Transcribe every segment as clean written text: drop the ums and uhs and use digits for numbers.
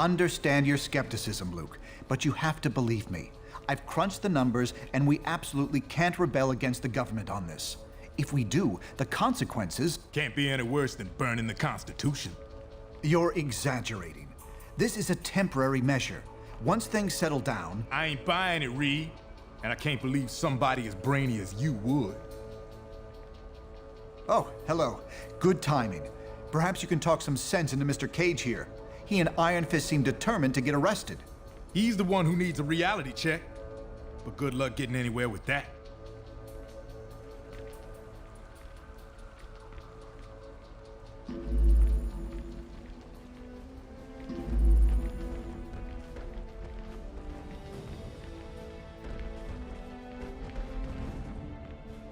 understand your skepticism, Luke, but you have to believe me. I've crunched the numbers, and we absolutely can't rebel against the government on this. If we do, the consequences... Can't be any worse than burning the Constitution. You're exaggerating. This is a temporary measure. Once things settle down... I ain't buying it, Reed. And I can't believe somebody as brainy as you would. Oh, hello. Good timing. Perhaps you can talk some sense into Mr. Cage here. He and Iron Fist seem determined to get arrested. He's the one who needs a reality check. But good luck getting anywhere with that.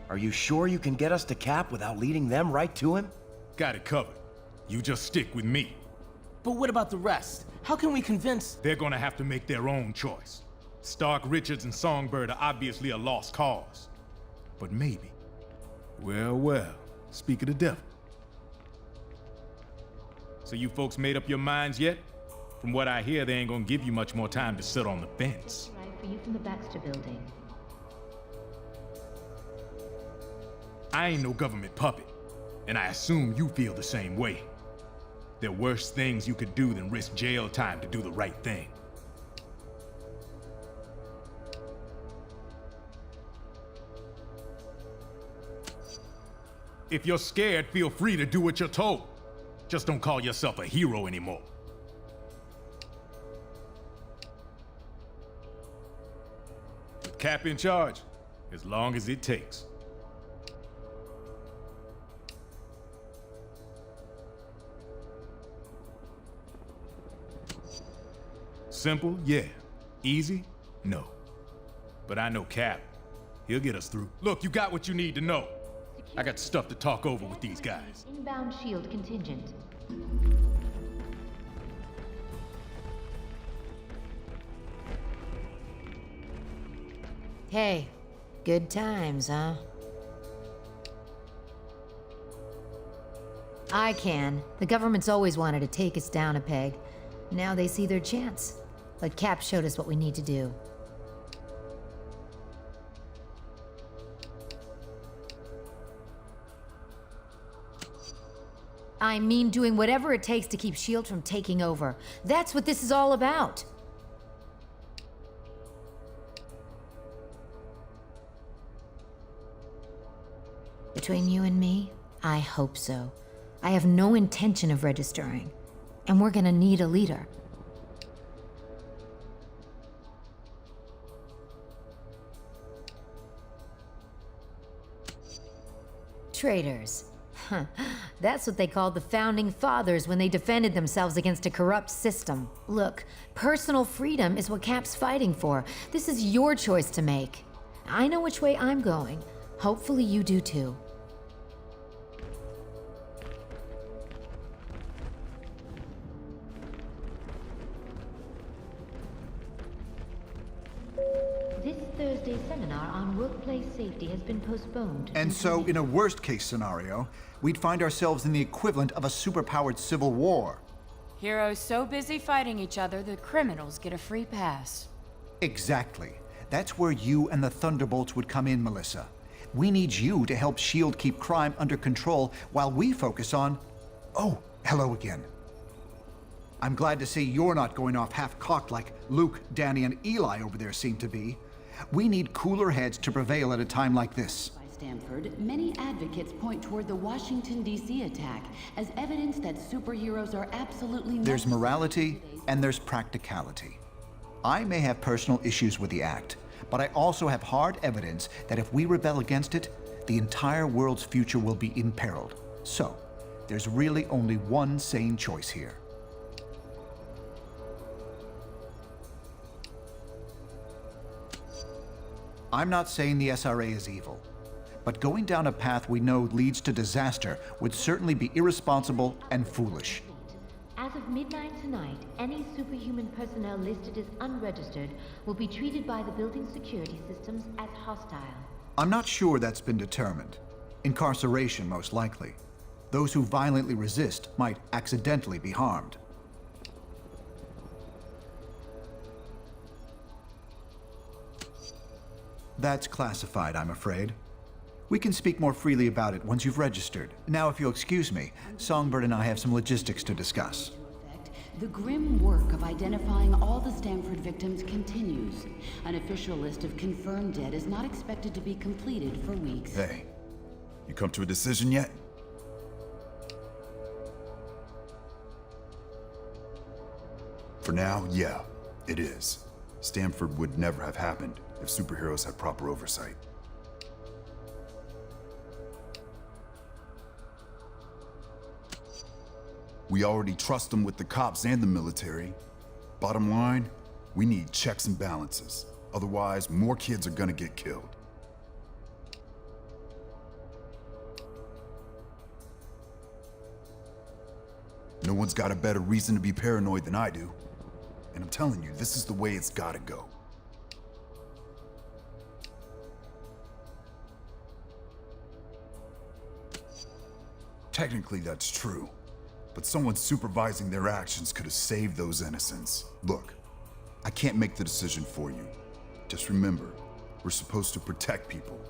Are you sure you can get us to Cap without leading them right to him? Got it covered. You just stick with me. But what about the rest? How can we convince... They're gonna have to make their own choice. Stark, Richards, and Songbird are obviously a lost cause. But maybe. Well, speak of the devil. So you folks made up your minds yet? From what I hear, they ain't gonna give you much more time to sit on the fence. Right for you from the Baxter building. I ain't no government puppet, and I assume you feel the same way. There are worse things you could do than risk jail time to do the right thing. If you're scared, feel free to do what you're told. Just don't call yourself a hero anymore. With Cap in charge, as long as it takes. Simple? Yeah. Easy? No. But I know Cap. He'll get us through. Look, you got what you need to know. I got stuff to talk over with these guys. Inbound shield contingent. Hey, good times, huh? I can. The government's always wanted to take us down a peg. Now they see their chance. But Cap showed us what we need to do. I mean doing whatever it takes to keep S.H.I.E.L.D. from taking over. That's what this is all about. Between you and me, I hope so. I have no intention of registering. And we're gonna need a leader. Traitors. Huh. That's what they called the Founding Fathers when they defended themselves against a corrupt system. Look, personal freedom is what Cap's fighting for. This is your choice to make. I know which way I'm going. Hopefully you do too. This Thursday's seminar on workplace safety has been postponed. And so, in a worst-case scenario, we'd find ourselves in the equivalent of a superpowered civil war. Heroes so busy fighting each other, the criminals get a free pass. Exactly. That's where you and the Thunderbolts would come in, Melissa. We need you to help S.H.I.E.L.D. keep crime under control while we focus on... Oh, hello again. I'm glad to see you're not going off half-cocked like Luke, Danny, and Eli over there seem to be. We need cooler heads to prevail at a time like this. By Stanford, many advocates point toward the Washington, D.C. attack as evidence that superheroes are absolutely necessary. There's morality and there's practicality. I may have personal issues with the act, but I also have hard evidence that if we rebel against it, the entire world's future will be imperiled. So, there's really only one sane choice here. I'm not saying the SRA is evil, but going down a path we know leads to disaster would certainly be irresponsible and foolish. As of midnight tonight, any superhuman personnel listed as unregistered will be treated by the building security systems as hostile. I'm not sure that's been determined. Incarceration, most likely. Those who violently resist might accidentally be harmed. That's classified, I'm afraid. We can speak more freely about it once you've registered. Now, if you'll excuse me, Songbird and I have some logistics to discuss. The grim work of identifying all the Stanford victims continues. An official list of confirmed dead is not expected to be completed for weeks. Hey, you come to a decision yet? For now, yeah, it is. Stanford would never have happened if superheroes had proper oversight. We already trust them with the cops and the military. Bottom line, we need checks and balances. Otherwise, more kids are gonna get killed. No one's got a better reason to be paranoid than I do. And I'm telling you, this is the way it's gotta go. Technically, that's true. But someone supervising their actions could have saved those innocents. Look, I can't make the decision for you. Just remember, we're supposed to protect people.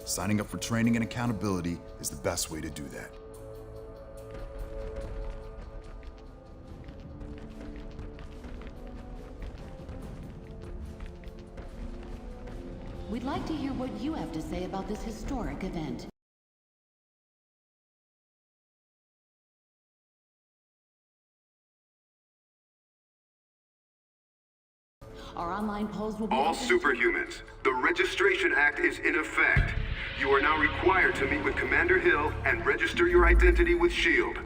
Signing up for training and accountability is the best way to do that. We'd like to hear what you have to say about this historic event. Our online polls will be All open superhumans, the Registration Act is in effect. You are now required to meet with Commander Hill and register your identity with S.H.I.E.L.D.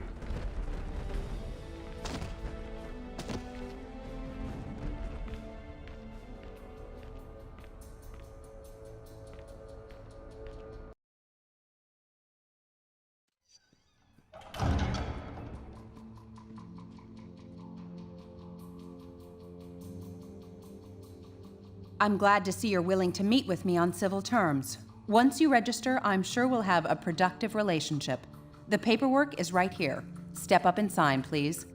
I'm glad to see you're willing to meet with me on civil terms. Once you register, I'm sure we'll have a productive relationship. The paperwork is right here. Step up and sign, please.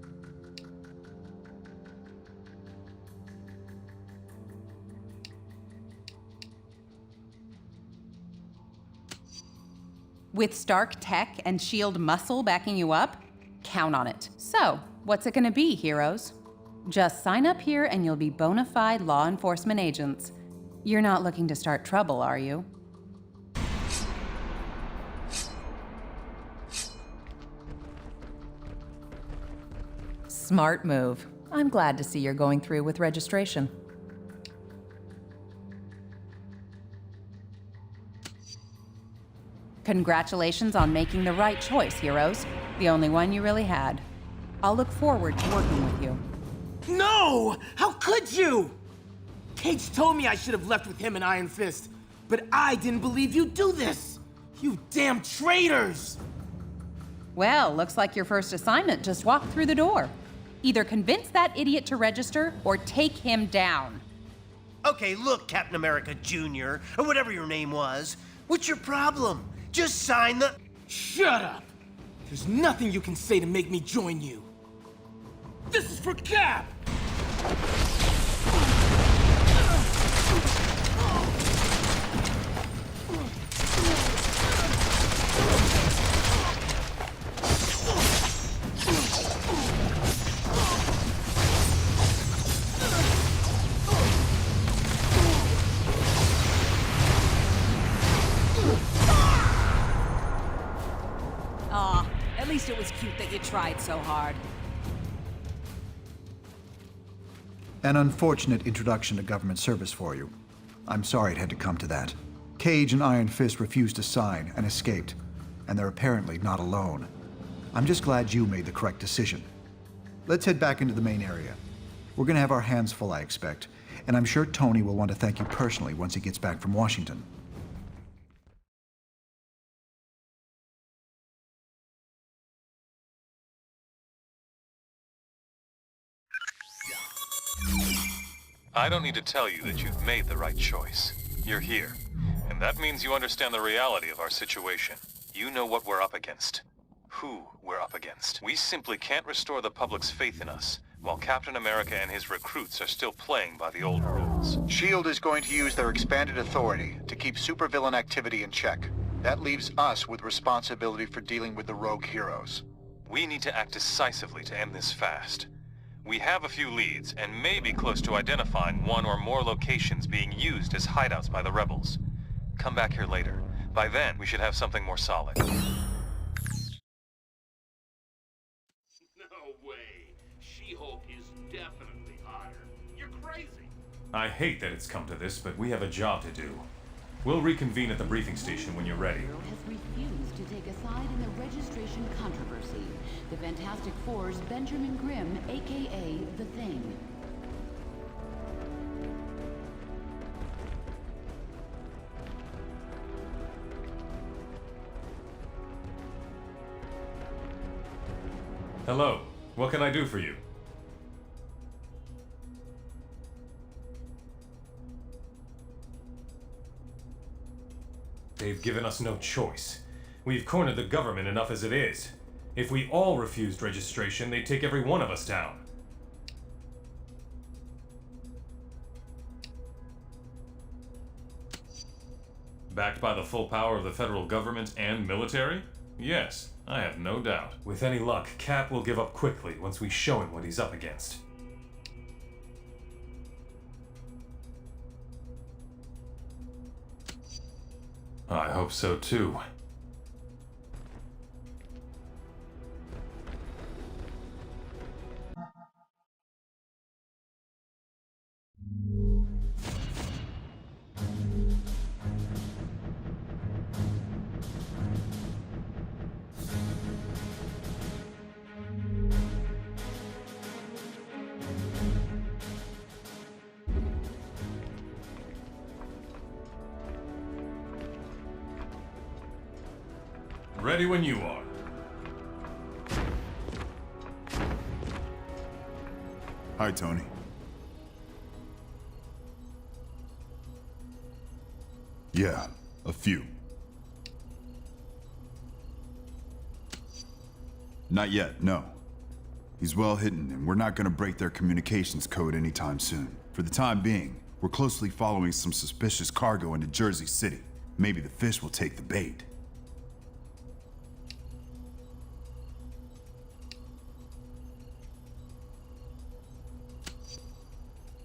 With Stark Tech and S.H.I.E.L.D. muscle backing you up, count on it. So, what's it gonna be, heroes? Just sign up here and you'll be bona fide law enforcement agents. You're not looking to start trouble, are you? Smart move. I'm glad to see you're going through with registration. Congratulations on making the right choice, heroes. The only one you really had. I'll look forward to working with you. No! How could you? Cage told me I should have left with him and Iron Fist, but I didn't believe you'd do this! You damn traitors! Well, looks like your first assignment just walked through the door. Either convince that idiot to register, or take him down. Okay, look, Captain America Jr., or whatever your name was. What's your problem? Just sign the... Shut up! There's nothing you can say to make me join you. This is for Cap! Aw, at least it was cute that you tried so hard. An unfortunate introduction to government service for you. I'm sorry it had to come to that. Cage and Iron Fist refused to sign and escaped, and they're apparently not alone. I'm just glad you made the correct decision. Let's head back into the main area. We're gonna have our hands full, I expect, and I'm sure Tony will want to thank you personally once he gets back from Washington. I don't need to tell you that you've made the right choice. You're here, and that means you understand the reality of our situation. You know what we're up against. Who we're up against. We simply can't restore the public's faith in us while Captain America and his recruits are still playing by the old rules. SHIELD is going to use their expanded authority to keep supervillain activity in check. That leaves us with responsibility for dealing with the rogue heroes. We need to act decisively to end this fast. We have a few leads, and may be close to identifying one or more locations being used as hideouts by the rebels. Come back here later. By then, we should have something more solid. No way. She-Hulk is definitely hotter. You're crazy. I hate that it's come to this, but we have a job to do. We'll reconvene at the briefing station when you're ready. Has refused to take a side in the registration controversy. The Fantastic Four's Benjamin Grimm, aka The Thing. Hello. What can I do for you? They've given us no choice. We've cornered the government enough as it is. If we all refused registration, they'd take every one of us down. Backed by the full power of the federal government and military? Yes, I have no doubt. With any luck, Cap will give up quickly once we show him what he's up against. I hope so too. Ready when you are. Hi, Tony. Yeah, a few. Not yet, no. He's well hidden, and we're not gonna break their communications code anytime soon. For the time being, we're closely following some suspicious cargo into Jersey City. Maybe the fish will take the bait.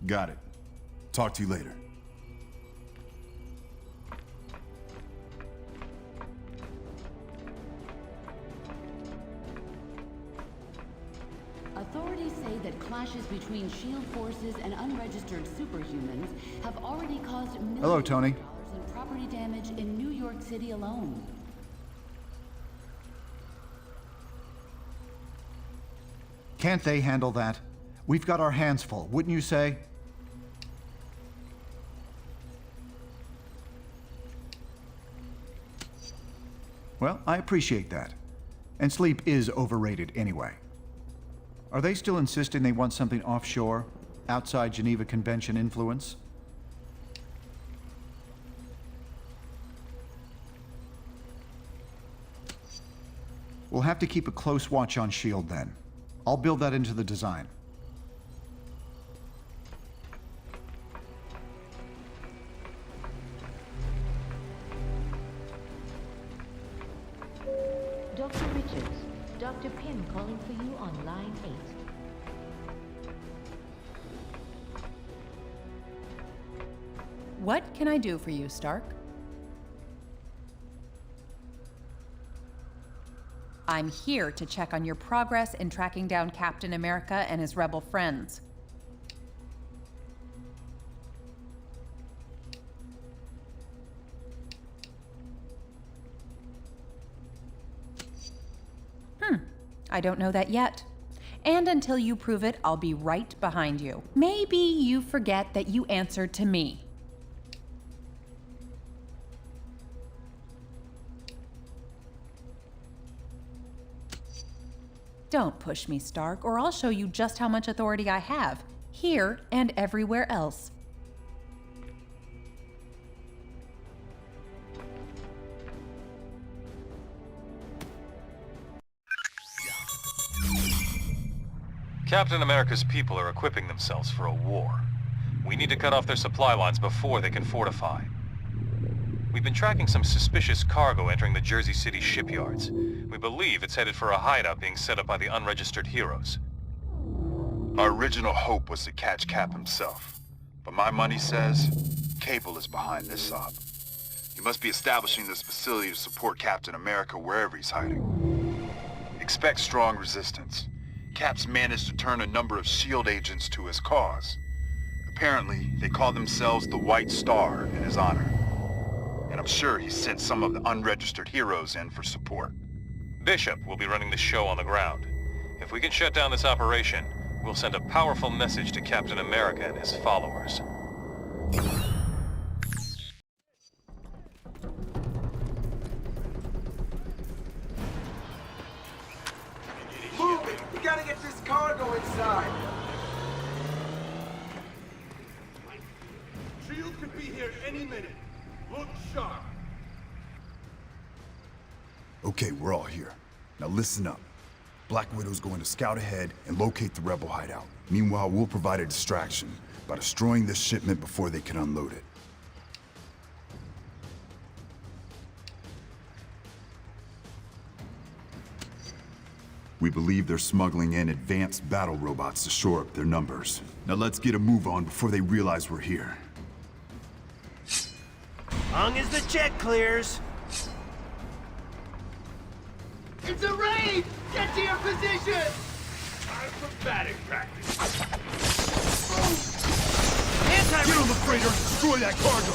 Got it. Talk to you later. Authorities say that clashes between SHIELD forces and unregistered superhumans have already caused millions Hello, Tony. of dollars in property damage in New York City alone. Can't they handle that? We've got our hands full, wouldn't you say? Well, I appreciate that. And sleep is overrated anyway. Are they still insisting they want something offshore, outside Geneva Convention influence? We'll have to keep a close watch on SHIELD then. I'll build that into the design. Dr. Richards, Dr. Pym calling for you on line 8. What can I do for you, Stark? I'm here to check on your progress in tracking down Captain America and his rebel friends. I don't know that yet. And until you prove it, I'll be right behind you. Maybe you forget that you answered to me. Don't push me, Stark, or I'll show you just how much authority I have, here and everywhere else. Captain America's people are equipping themselves for a war. We need to cut off their supply lines before they can fortify. We've been tracking some suspicious cargo entering the Jersey City shipyards. We believe it's headed for a hideout being set up by the unregistered heroes. Our original hope was to catch Cap himself. But my money says Cable is behind this op. He must be establishing this facility to support Captain America wherever he's hiding. Expect strong resistance. Cap's managed to turn a number of S.H.I.E.L.D. agents to his cause. Apparently, they call themselves the White Star in his honor. And I'm sure he sent some of the unregistered heroes in for support. Bishop will be running the show on the ground. If we can shut down this operation, we'll send a powerful message to Captain America and his followers. Move it! We gotta get this cargo inside! S.H.I.E.L.D. could be here any minute. Look sharp. Okay, we're all here. Now listen up. Black Widow's going to scout ahead and locate the rebel hideout. Meanwhile, we'll provide a distraction by destroying this shipment before they can unload it. We believe they're smuggling in advanced battle robots to shore up their numbers. Now let's get a move on before they realize we're here. Long as the check clears. It's a raid! Get to your position! Time for batting practice. Get on the freighter and destroy that cargo!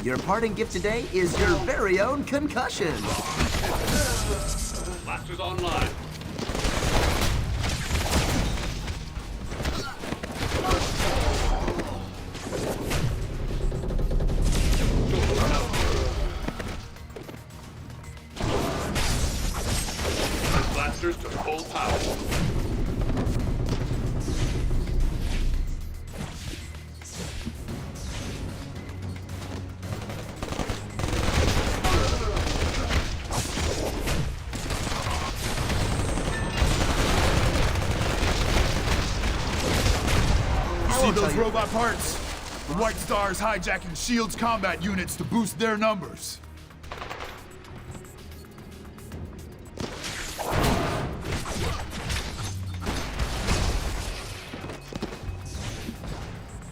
Your parting gift today is your very own concussion. Blasters online. Blasters to full power. See those robot parts? The White Star's hijacking S.H.I.E.L.D.'s combat units to boost their numbers.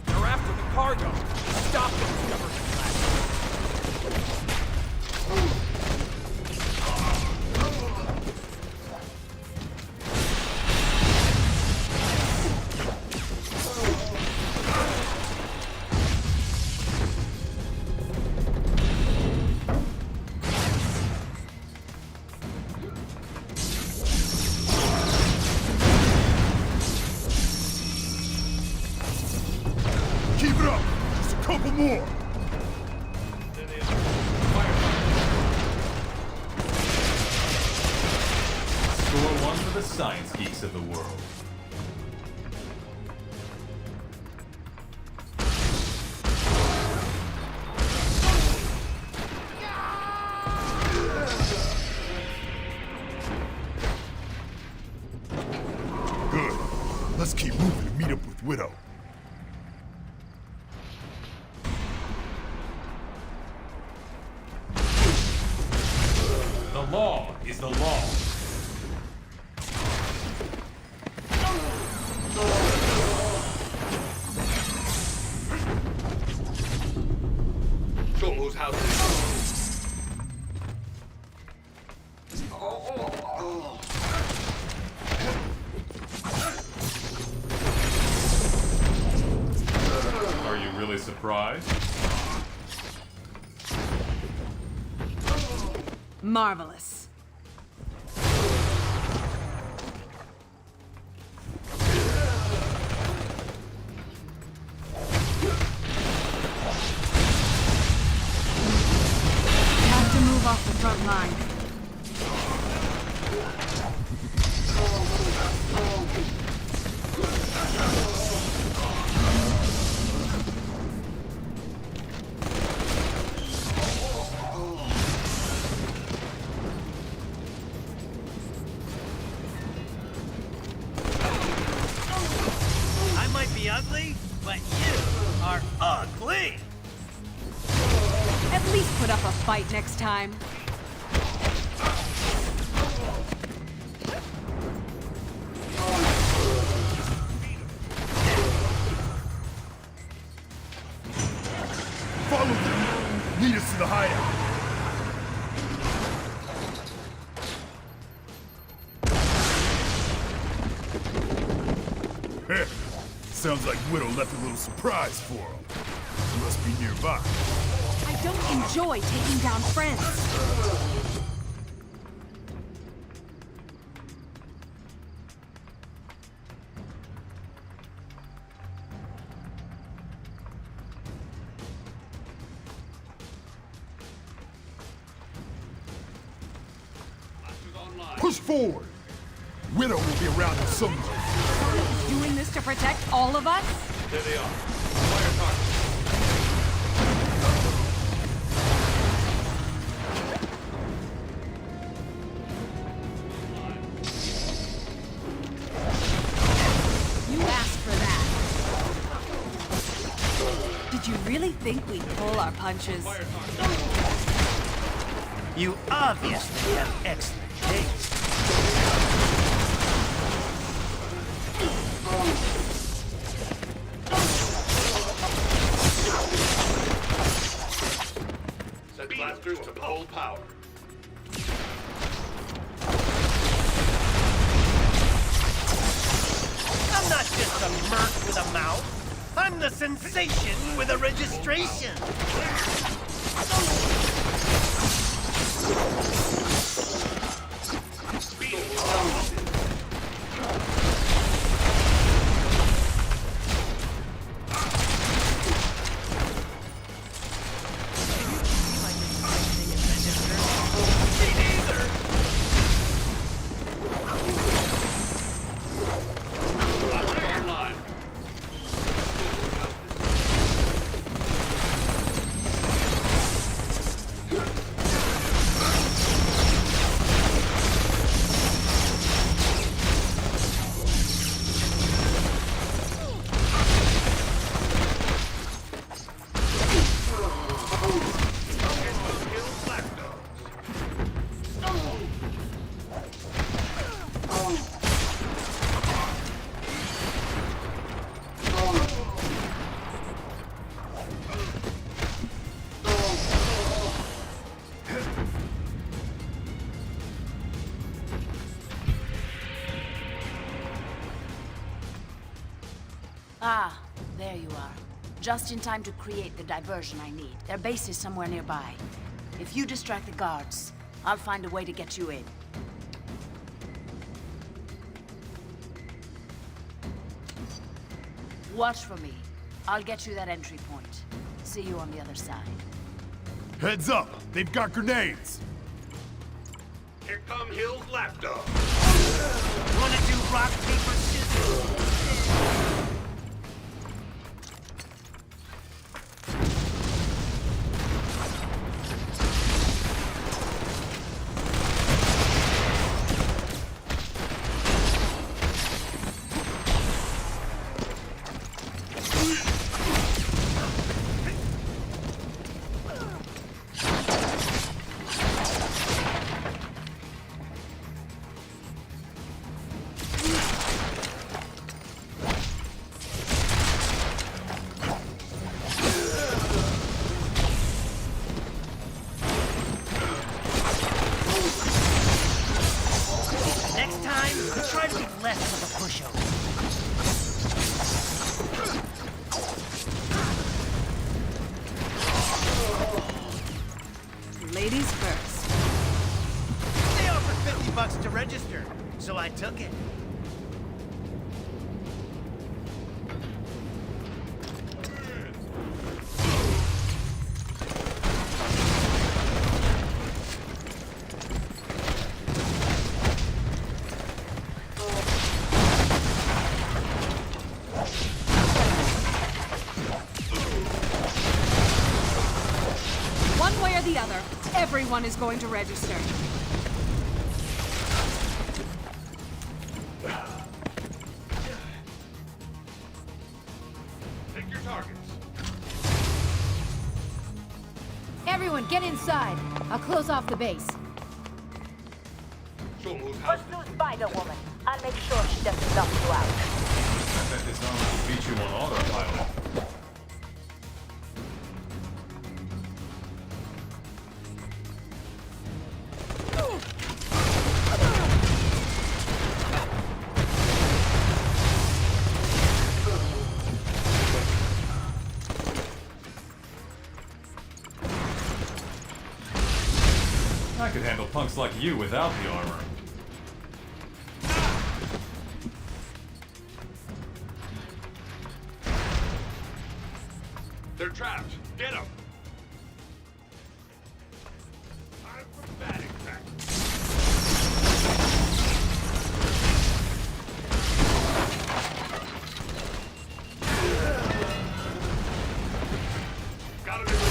They're after the cargo. Stop them, government. Keep it up! Just a couple more! Score one for the science geeks of the world. Good. Let's keep moving and meet up with Widow. The law is the law. Solo's house is... Are you really surprised? Marvelous. Have to move off the front line. might be ugly, but you are ugly! At least put up a fight next time. Follow them! Lead us to the hideout! Sounds like Widow left a little surprise for him. He must be nearby. I don't enjoy taking down friends. Push forward! Widow will be around in somewhere. Doing this to protect all of us? There they are. Fire target. You asked for that. Did you really think we'd pull our punches? You obviously have excellent taste. Set blasters to full power. I'm not just a merc with a mouth. I'm the sensation with a registration. Ah, there you are. Just in time to create the diversion I need. Their base is somewhere nearby. If you distract the guards, I'll find a way to get you in. Watch for me. I'll get you that entry point. See you on the other side. Heads up! They've got grenades! Here come Hill's lapdog. Wanna do rock, paper, scissors? Next time, try to be less of a pushover. Ladies first. They offered $50 to register, so I took it. One way or the other, everyone is going to register. Pick your targets. Everyone, get inside. I'll close off the base. Show 'em who's house. Pursue Spider-Woman. I'll make sure she doesn't dump you out. I bet this armor will beat you on autopilot. I could handle punks like you without the armor. They're trapped. Get them. Acrobatic tactics. Got him in the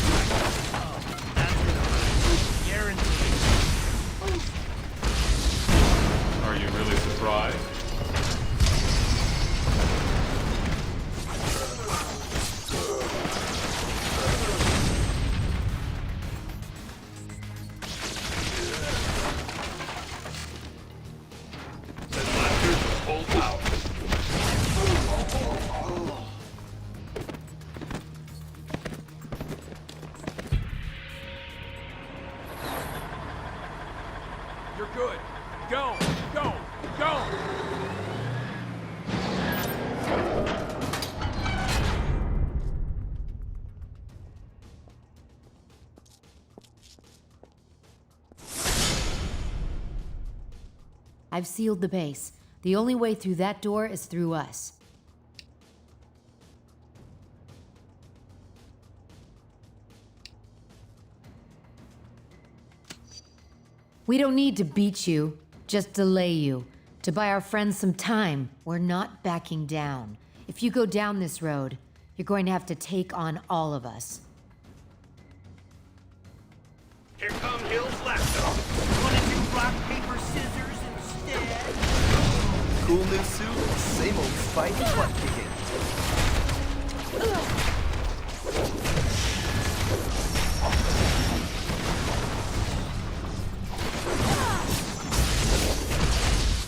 Are you really surprised? Hold out. You're good. Go! Go! Go! I've sealed the base. The only way through that door is through us. We don't need to beat you, just delay you. To buy our friends some time. We're not backing down. If you go down this road, you're going to have to take on all of us. Here come Hill's laptop. Wanna do rock, paper, scissors instead? Cool new suit, same old Spidey butt kicking.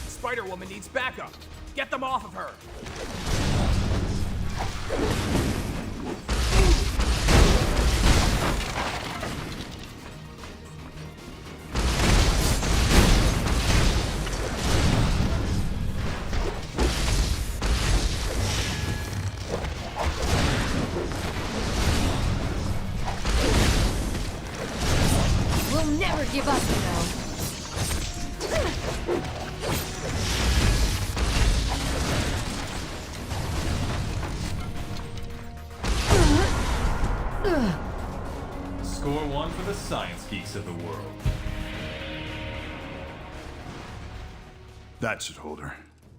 Spider-Woman needs backup. Get them off of her. We'll never give up, you know. Score one for the science geeks of the world. That should hold her.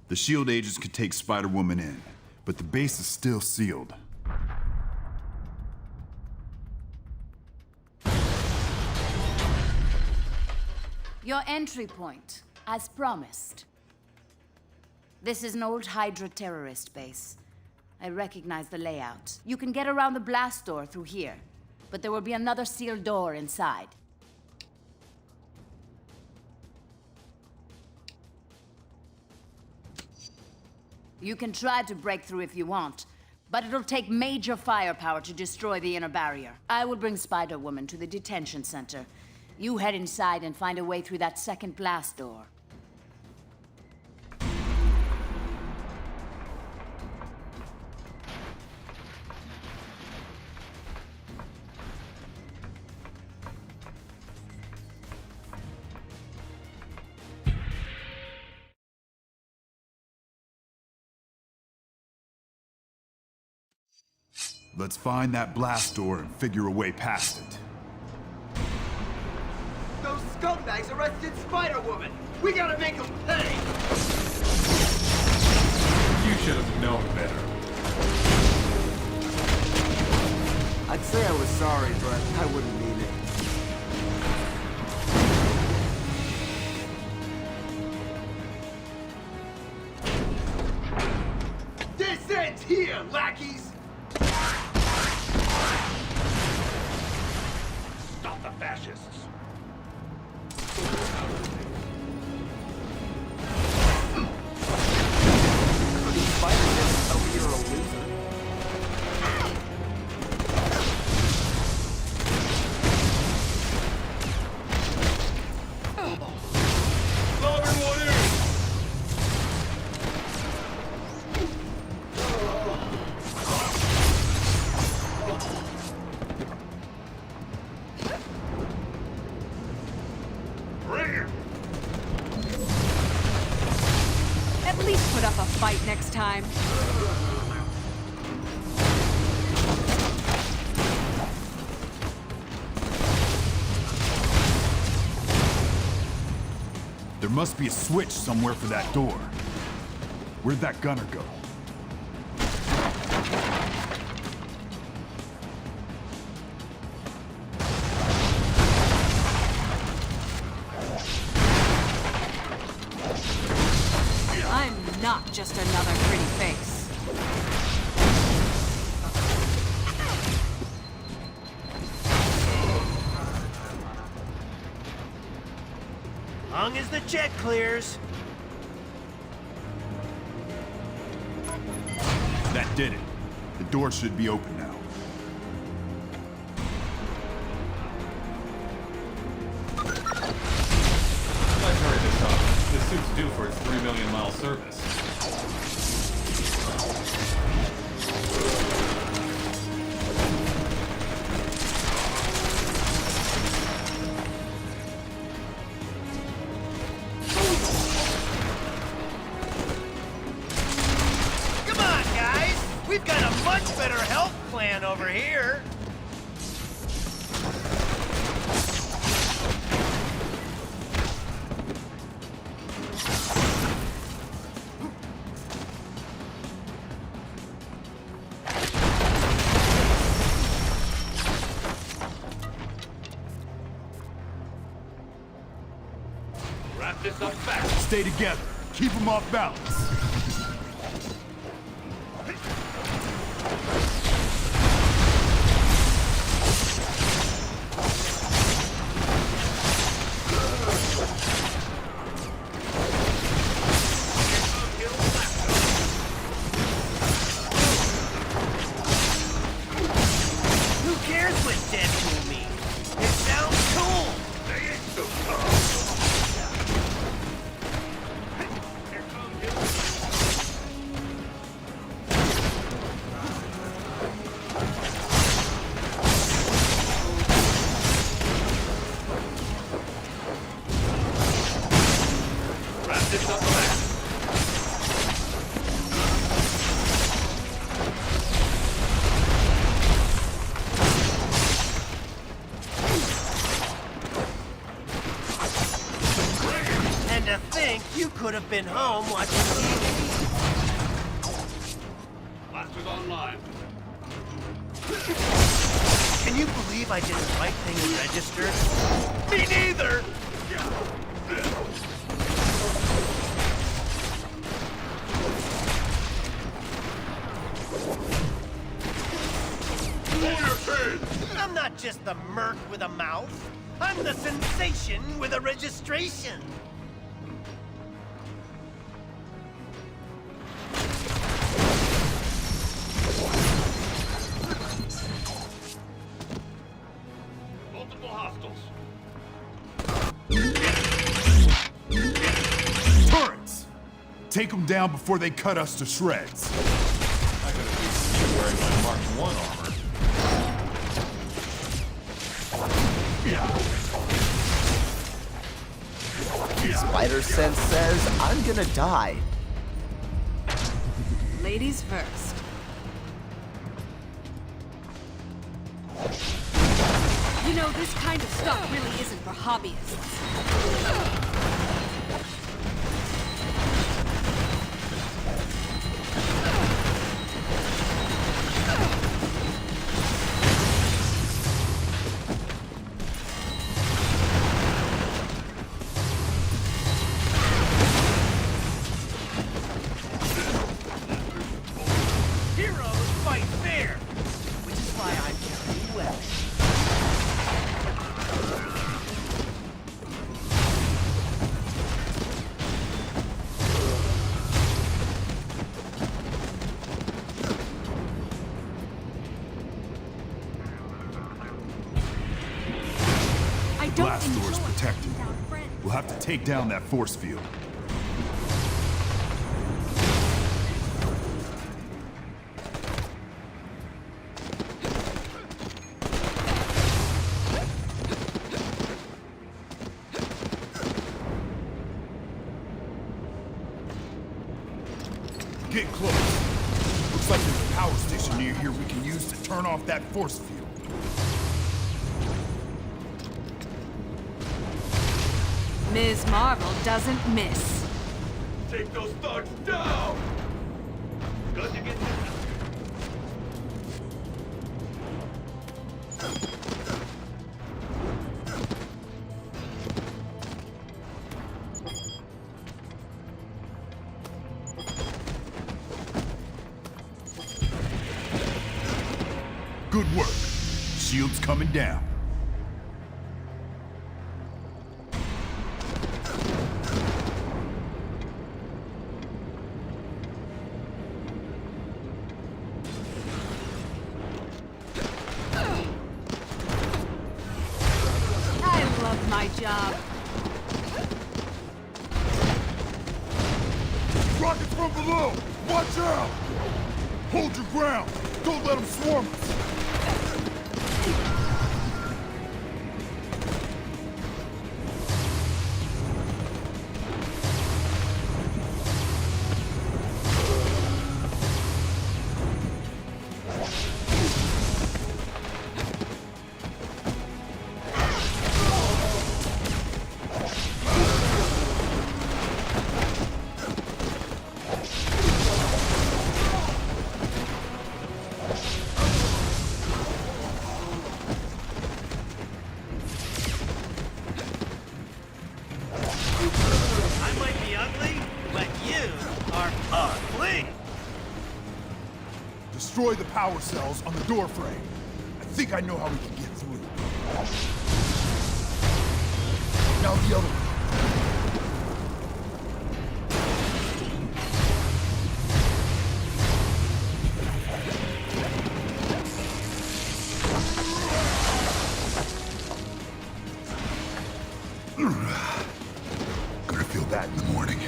The SHIELD agents could take Spider-Woman in, but the base is still sealed. Your entry point, as promised. This is an old Hydra terrorist base. I recognize the layout. You can get around the blast door through here, but there will be another sealed door inside. You can try to break through if you want, but it'll take major firepower to destroy the inner barrier. I will bring Spider-Woman to the detention center. You head inside and find a way through that second blast door. Let's find that blast door and figure a way past it. Those scumbags arrested Spider-Woman! We gotta make them pay! You should have known better. I'd say I was sorry, but I wouldn't mean it. This ends here, lackeys! fascists. These fighters didn't tell me you're a loser. Love everyone in! Bring it! At least put up a fight next time. There must be a switch somewhere for that door. Where'd that gunner go? I'm not just another pretty face. Long as the check clears. That did it. The door should be open now. Let's hurry this up. This suit's due for its 3 million mile service. Come on, guys! We've got a much better health plan over here. Wrap this up fast. Stay together. Keep them off balance. Who cares what Deadpool means? It sounds cool. They ain't so tough. Here comes Hill. Wrap this up fast. And to think you could have been home watching TV. Blasters online. Can you believe I did the right thing and registered? Me neither! I'm not just the merc with a mouth. I'm the sensation with a registration. Multiple hostiles. Turrets! Take them down before they cut us to shreds. I could at least see you wearing my Mark 1 armor. Spider sense says I'm gonna die. Ladies first. You know, this kind of stuff really isn't for hobbyists. Heroes fight fair, which is why I'm carrying weapons. blast door is protecting you. We'll have to take down that force field. Get close. Looks like there's a power station near here we can use to turn off that force field. Ms. Marvel doesn't miss. Take those thugs down! Good to get this. Good work. Shield's coming down. I love my job. Rockets from below! Watch out! Hold your ground! Don't let them swarm us! I might be ugly, but you are ugly! Destroy the power cells on the door frame. I think I know how we can get through. Now the other one. Gonna feel that in the morning.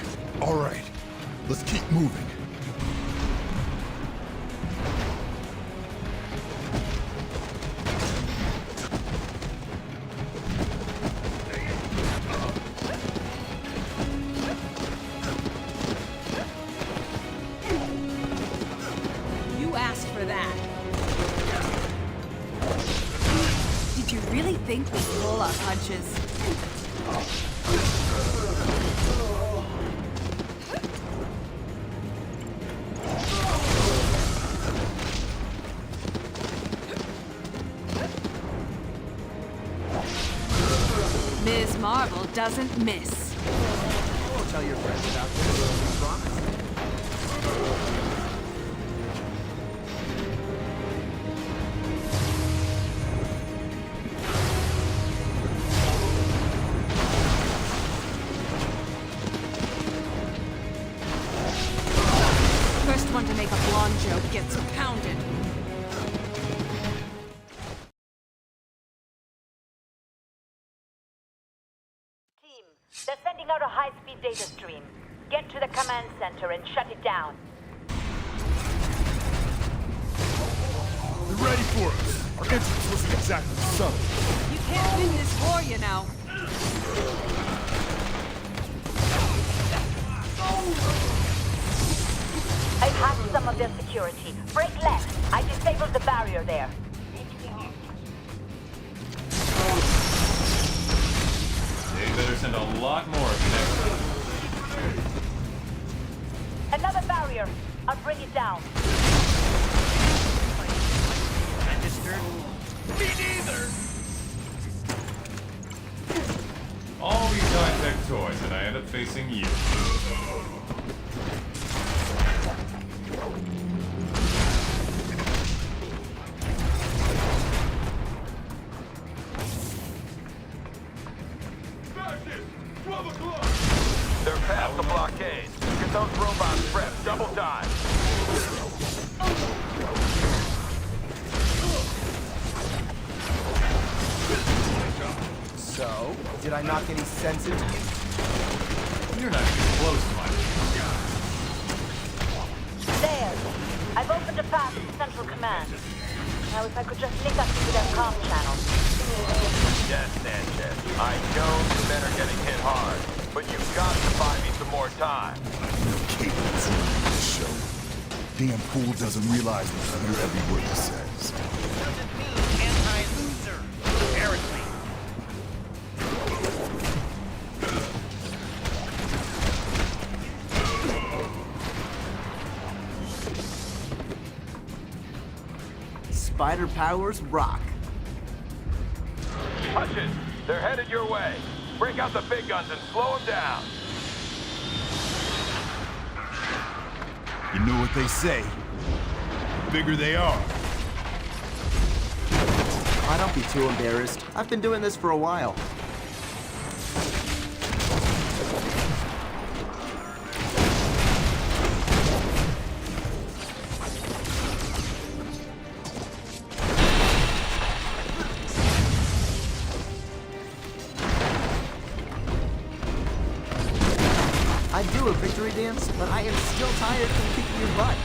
All right, let's keep moving. You asked for that. Did you really think we'd pull our punches? Ms. Marvel doesn't miss. We'll tell your friends about this. Promise. First one to make a blonde joke gets pounded. Team, they're sending out a high-speed data stream. Get to the command center and shut it down. They're ready for us. Our entrance wasn't exactly subtle. You can't win this war, you know. I've hacked some of their security. Break left. I disabled the barrier there. They better send a lot more of you next time. Another barrier. I'll bring it down. Registered? Me neither! All these high-tech toys, and I end up facing you. They're past the blockade. Get those robots prepped. Double time. So, Did I knock any sense into you? You're not even close, Mike. There. I've opened a path to Central Command. Now if I could just link up to their comm channel. Yes, Sanchez. I know the men are getting hit hard, but you've got to buy me some more time. Cadence running the show. Damn fool doesn't realize we hear every word he says. Doesn't mean anti-loser. Apparently. Spider powers rock. Hutchins, they're headed your way. Break out the big guns and slow them down. You know what they say. The bigger they are. Oh, don't be too embarrassed. I've been doing this for a while. I'd do a victory dance, but I am still tired from kicking your butt.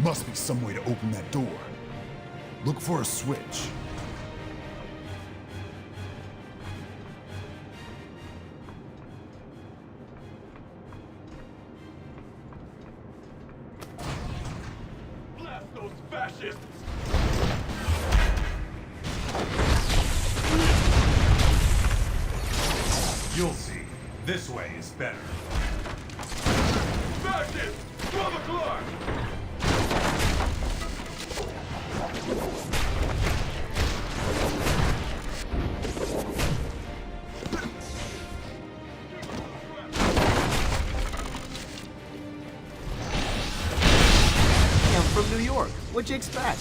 Must be some way to open that door. Look for a switch. Blast those fascists! You'll see. This way is better. Fascists! 12 o'clock! I'm from New York. What'd you expect?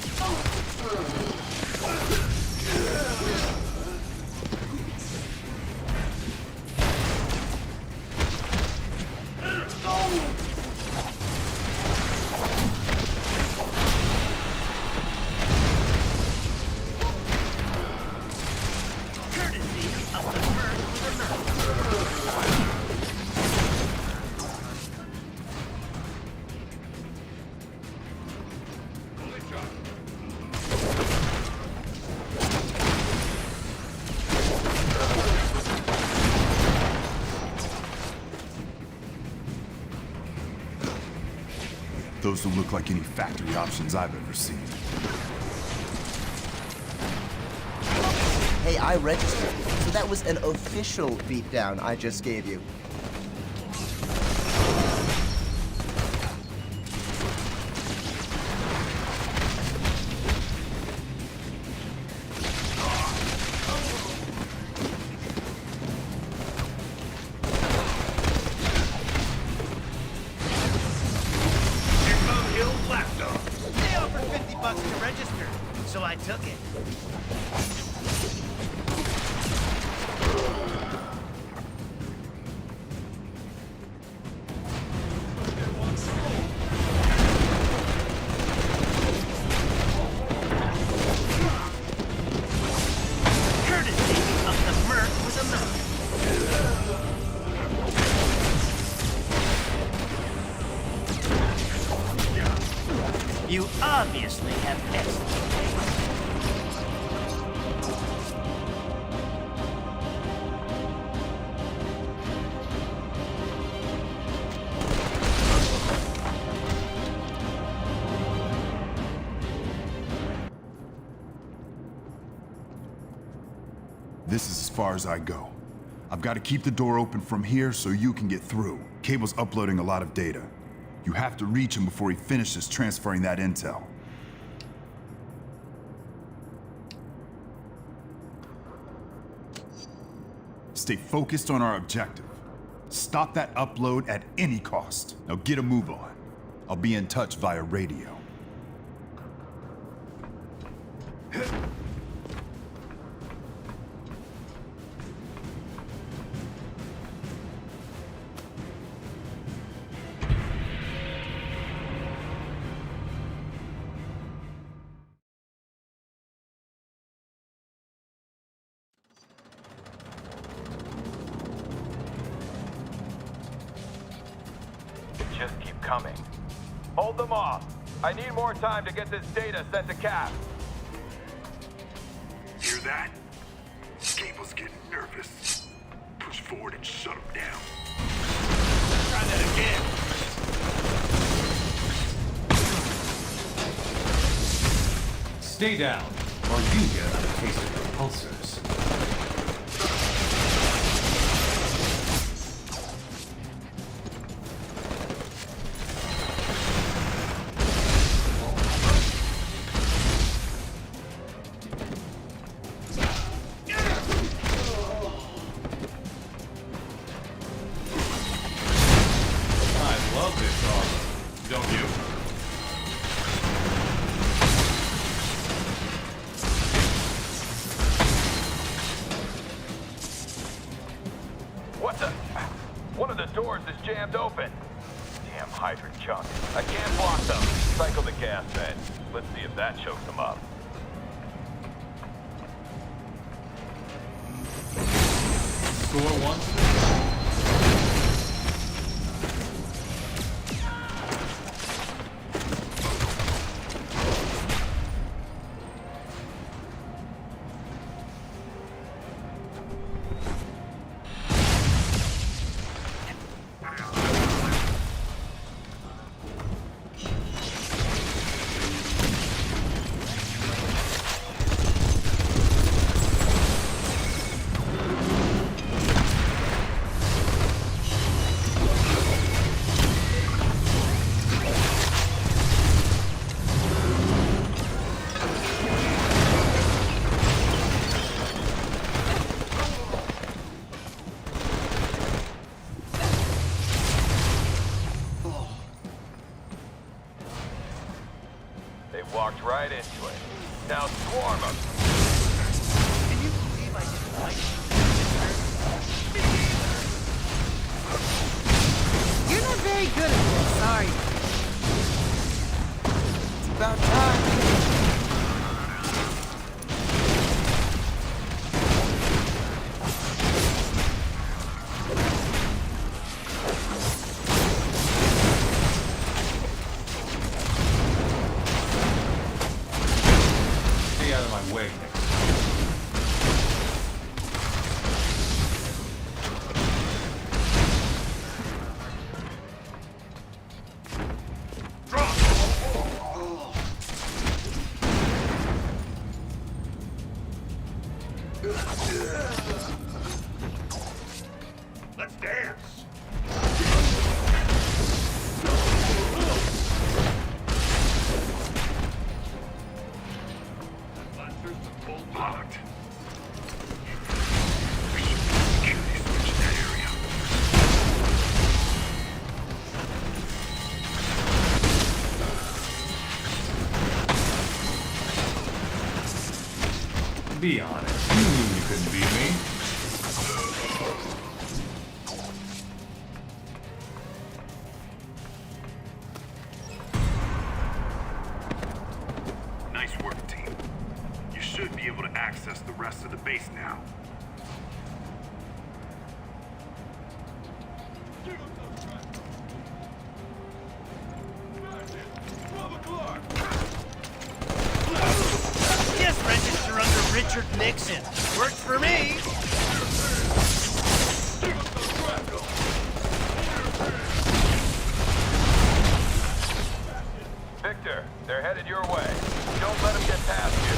Those don't look like any factory options I've ever seen. Hey, I registered, so that was an official beatdown I just gave you. They offered $50 to register, so I took it. Courtesy of the Merc with a Merc. You obviously have excellent taste. far as I go. I've got to keep the door open from here so you can get through. Cable's uploading a lot of data. You have to reach him before he finishes transferring that intel. Stay focused on our objective. Stop that upload at any cost. Now get a move on. I'll be in touch via radio. Just keep coming. Hold them off. I need more time to get this data sent to Cap. Hear that? Cable's getting nervous. Push forward and shut him down. Try that again. Stay down, or you get another taste of your pulsers. What the? One of the doors is jammed open. Damn hydrant junk. I can't block them. Cycle the gas vent. Let's see if that chokes them up. Score one. Walked right into it. Now swarm them. Can you believe I didn't like you? You're not very good at this, are you? It's about time. Out of my way. Let's dance. Locked. Be honest, you knew you couldn't beat me. Nice work, team. You should be able to access the rest of the base now. Yes, register under Richard Nixon. Works for me. Victor, they're headed your way. Don't let them get past you.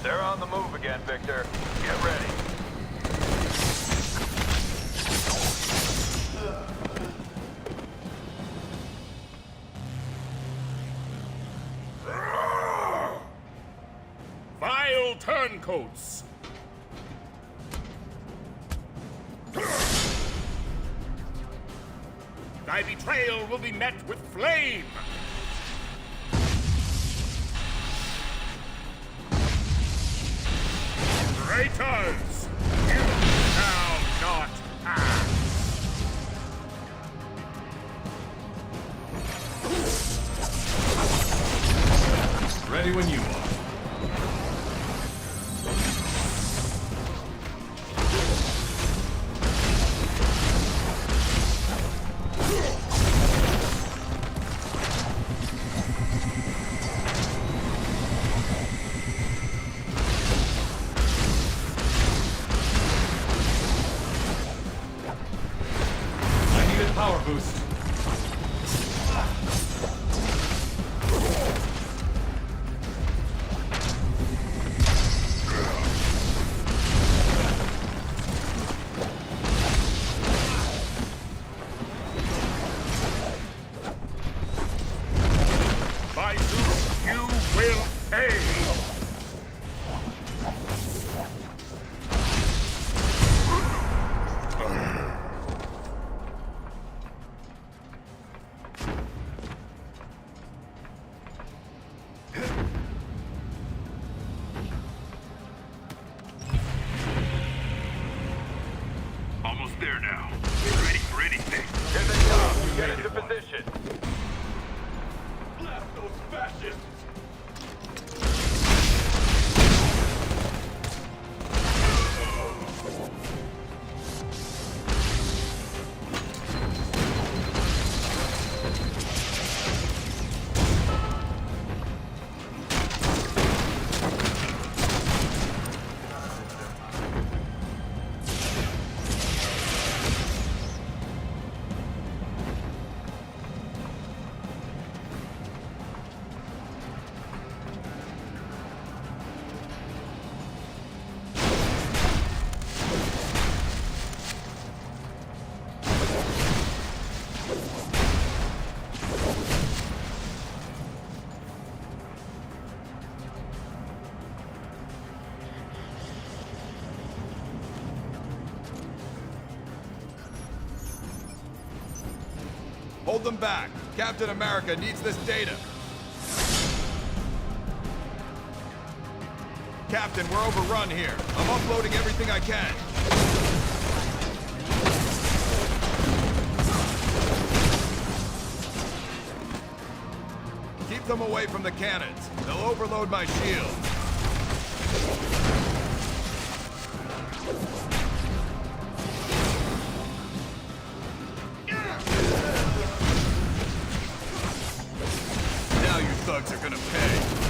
They're on the move again, Victor. Get ready. Vile turncoats! Thy betrayal will be met with flame! Traitors! You shall not pass! Ready when you are. Power boost. By Zeus, you will pay! Almost there now. Get ready for anything. Here they come. Get into position. Blast those fascists! Hold them back. Captain America needs this data. Captain, we're overrun here. I'm uploading everything I can. Keep them away from the cannons. They'll overload my shield. Now you thugs are gonna pay.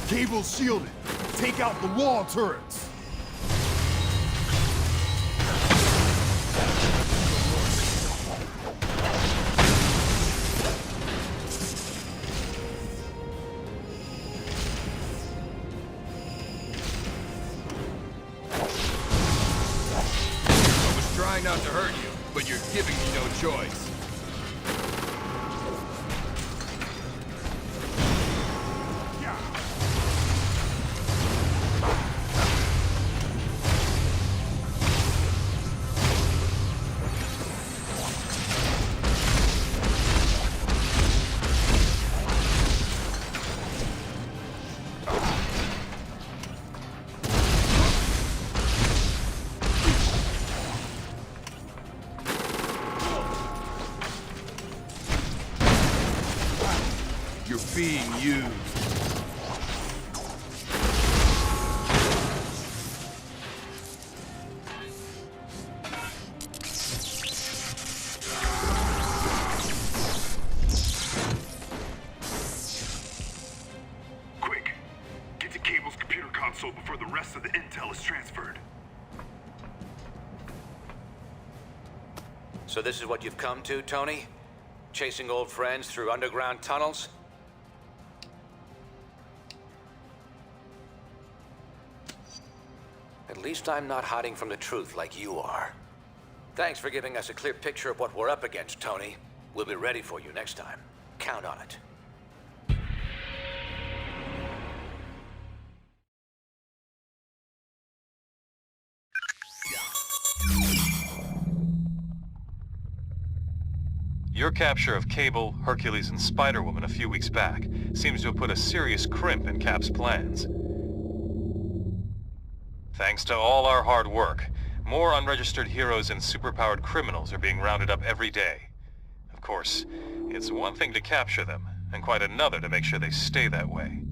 Cable's shielded. Take out the wall turrets. I was trying not to hurt you, but you're giving me no choice. being used. Quick! Get to Cable's computer console before the rest of the intel is transferred. So this is what you've come to, Tony? Chasing old friends through underground tunnels? At least I'm not hiding from the truth like you are. Thanks for giving us a clear picture of what we're up against, Tony. We'll be ready for you next time. Count on it. Your capture of Cable, Hercules, and Spider-Woman a few weeks back seems to have put a serious crimp in Cap's plans. Thanks to all our hard work, more unregistered heroes and superpowered criminals are being rounded up every day. Of course, it's one thing to capture them, and quite another to make sure they stay that way.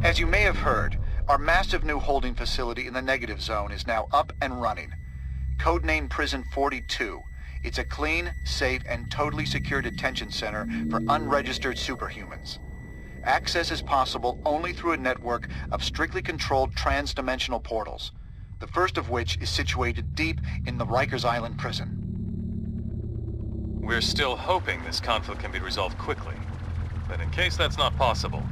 As you may have heard, our massive new holding facility in the negative zone is now up and running. Codenamed Prison 42. It's a clean, safe, and totally secure detention center for unregistered superhumans. Access is possible only through a network of strictly controlled trans-dimensional portals, the first of which is situated deep in the Rikers Island prison. We're still hoping this conflict can be resolved quickly, but in case that's not possible,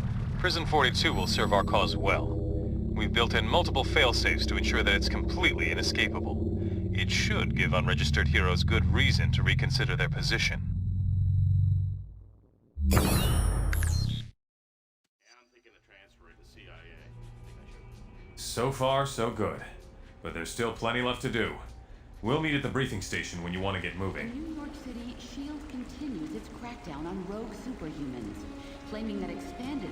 Prison 42 will serve our cause well. We've built in multiple fail-safes to ensure that it's completely inescapable. It should give unregistered heroes good reason to reconsider their position. So far, so good. But there's still plenty left to do. We'll meet at the briefing station when you want to get moving. In New York City, S.H.I.E.L.D. continues its crackdown on rogue superhumans, claiming that expanded